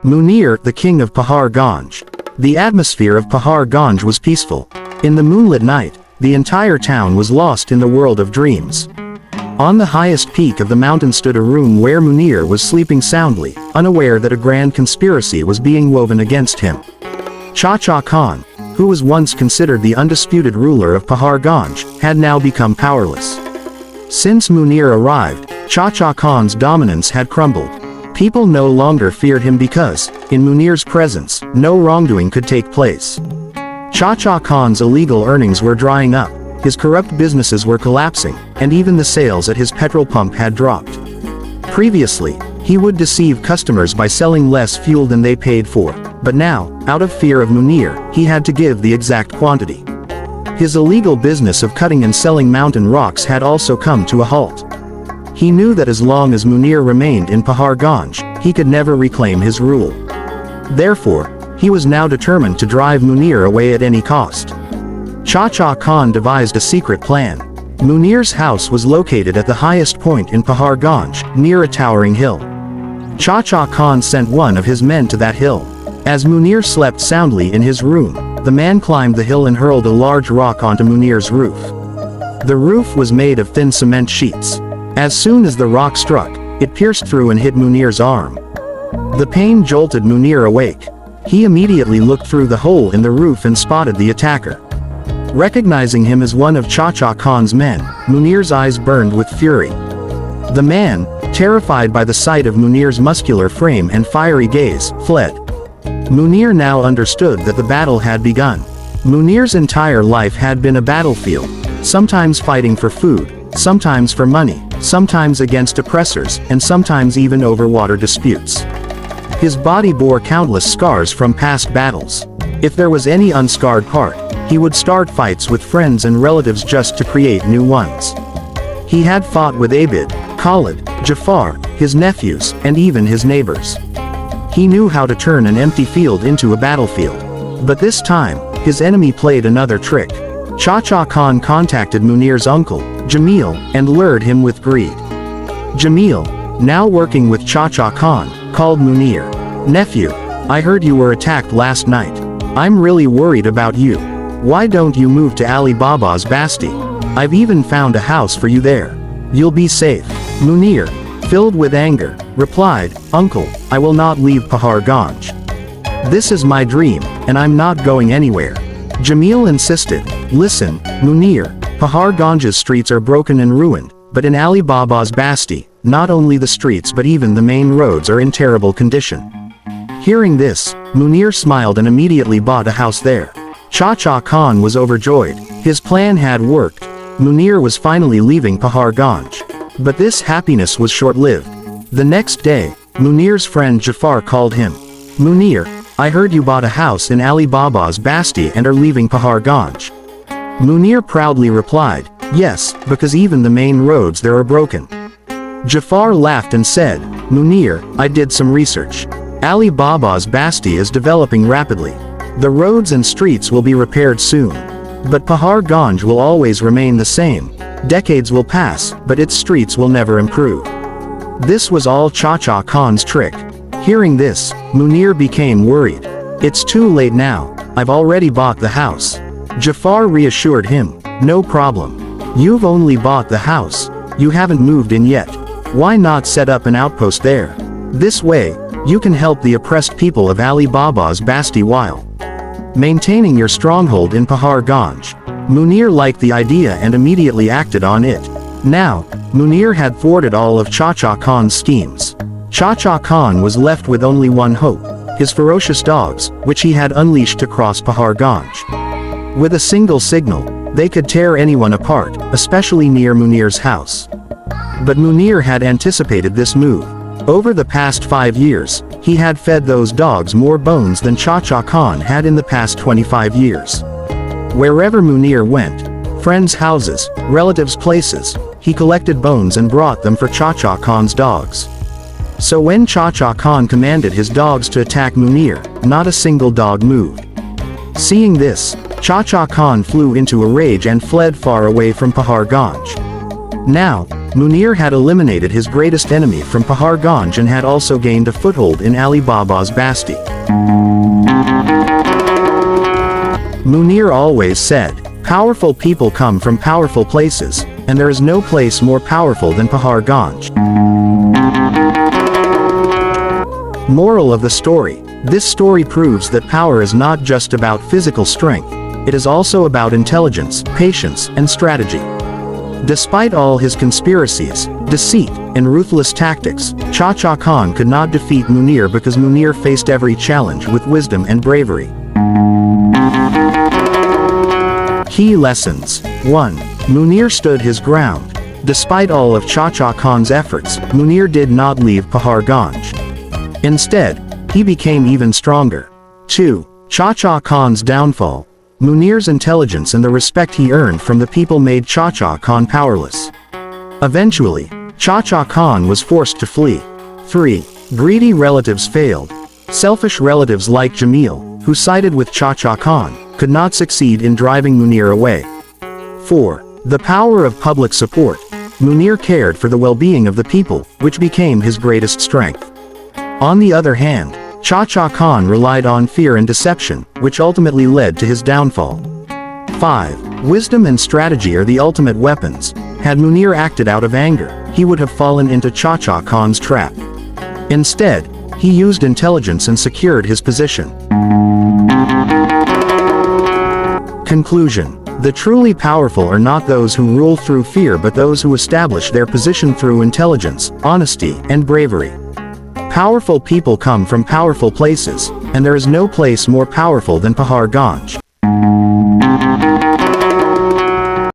Munir, the king of Pahar Gunj. The atmosphere of Pahar Gunj was peaceful. In the moonlit night, the entire town was lost in the world of dreams. On the highest peak of the mountain stood a room where Munir was sleeping soundly, unaware that a grand conspiracy was being woven against him. Chacha Khan, who was once considered the undisputed ruler of Pahar Gunj, had now become powerless. Since Munir arrived, Chacha Khan's dominance had crumbled. People no longer feared him because, in Munir's presence, no wrongdoing could take place. Chacha Khan's illegal earnings were drying up, his corrupt businesses were collapsing, and even the sales at his petrol pump had dropped. Previously, he would deceive customers by selling less fuel than they paid for, but now, out of fear of Munir, he had to give the exact quantity. His illegal business of cutting and selling mountain rocks had also come to a halt. He knew that as long as Munir remained in Pahar Gunj, he could never reclaim his rule. Therefore, he was now determined to drive Munir away at any cost. Chacha Khan devised a secret plan. Munir's house was located at the highest point in Pahar Gunj, near a towering hill. Chacha Khan sent one of his men to that hill. As Munir slept soundly in his room, the man climbed the hill and hurled a large rock onto Munir's roof. The roof was made of thin cement sheets. As soon as the rock struck, it pierced through and hit Munir's arm. The pain jolted Munir awake. He immediately looked through the hole in the roof and spotted the attacker. Recognizing him as one of Chacha Khan's men, Munir's eyes burned with fury. The man, terrified by the sight of Munir's muscular frame and fiery gaze, fled. Munir now understood that the battle had begun. Munir's entire life had been a battlefield, sometimes fighting for food, sometimes for money, sometimes against oppressors, and sometimes even over water disputes. His body bore countless scars from past battles. If there was any unscarred part, he would start fights with friends and relatives just to create new ones. He had fought with Abid, Khalid, Jafar, his nephews, and even his neighbors. He knew how to turn an empty field into a battlefield. But this time, his enemy played another trick. Chacha Khan contacted Munir's uncle, Jamil, and lured him with greed. Jamil, now working with Chacha Khan, called Munir. "Nephew, I heard you were attacked last night. I'm really worried about you. Why don't you move to Ali Baba's Basti? I've even found a house for you there. You'll be safe." Munir, filled with anger, replied, "Uncle, I will not leave Pahar Gunj. This is my dream, and I'm not going anywhere." Jamil insisted, "Listen, Munir, Pahar Gunj's streets are broken and ruined, but in Ali Baba's Basti, not only the streets but even the main roads are in terrible condition." Hearing this, Munir smiled and immediately bought a house there. Chacha Khan was overjoyed. His plan had worked. Munir was finally leaving Pahar Gunj. But this happiness was short-lived. The next day, Munir's friend Jafar called him. "Munir, I heard you bought a house in Ali Baba's Basti and are leaving Pahar Gunj." Munir proudly replied, "Yes, because even the main roads there are broken." Jafar laughed and said, "Munir, I did some research. Ali Baba's Basti is developing rapidly. The roads and streets will be repaired soon. But Pahar Gunj will always remain the same. Decades will pass, but its streets will never improve." This was all Chacha Khan's trick. Hearing this, Munir became worried. "It's too late now. I've already bought the house." Jafar reassured him, "No problem. You've only bought the house. You haven't moved in yet. Why not set up an outpost there? This way, you can help the oppressed people of Ali Baba's Basti while maintaining your stronghold in Pahar Gunj." Munir liked the idea and immediately acted on it. Now, Munir had thwarted all of Chacha Khan's schemes. Chacha Khan was left with only one hope: his ferocious dogs, which he had unleashed to cross Pahar Gunj. With a single signal, they could tear anyone apart, especially near Munir's house. But Munir had anticipated this move. Over the past 5 years, he had fed those dogs more bones than Chacha Khan had in the past 25 years. Wherever Munir went, friends' houses, relatives' places, he collected bones and brought them for Chacha Khan's dogs. So when Chacha Khan commanded his dogs to attack Munir, not a single dog moved. Seeing this, Chacha Khan flew into a rage and fled far away from Pahar Gunj. Now, Munir had eliminated his greatest enemy from Pahar Gunj and had also gained a foothold in Ali Baba's basti. Munir always said, "Powerful people come from powerful places, and there is no place more powerful than Pahar Gunj." Moral of the story: this story proves that power is not just about physical strength, it is also about intelligence, patience, and strategy. Despite all his conspiracies, deceit, and ruthless tactics, Chacha Khan could not defeat Munir because Munir faced every challenge with wisdom and bravery. Key lessons. 1. Munir stood his ground. Despite all of Chacha Khan's efforts, Munir did not leave Pahar Gunj. Instead, he became even stronger. 2. Chacha Khan's downfall. Munir's intelligence and the respect he earned from the people made Chacha Khan powerless. Eventually, Chacha Khan was forced to flee. 3. Greedy relatives failed. Selfish relatives like Jamil, who sided with Chacha Khan, could not succeed in driving Munir away. 4. The power of public support. Munir cared for the well-being of the people, which became his greatest strength. On the other hand, Chacha Khan relied on fear and deception, which ultimately led to his downfall. 5. Wisdom and strategy are the ultimate weapons. Had Munir acted out of anger, he would have fallen into Chacha Khan's trap. Instead, he used intelligence and secured his position. Conclusion. The truly powerful are not those who rule through fear but those who establish their position through intelligence, honesty, and bravery. Powerful people come from powerful places, and there is no place more powerful than Pahar Gunj.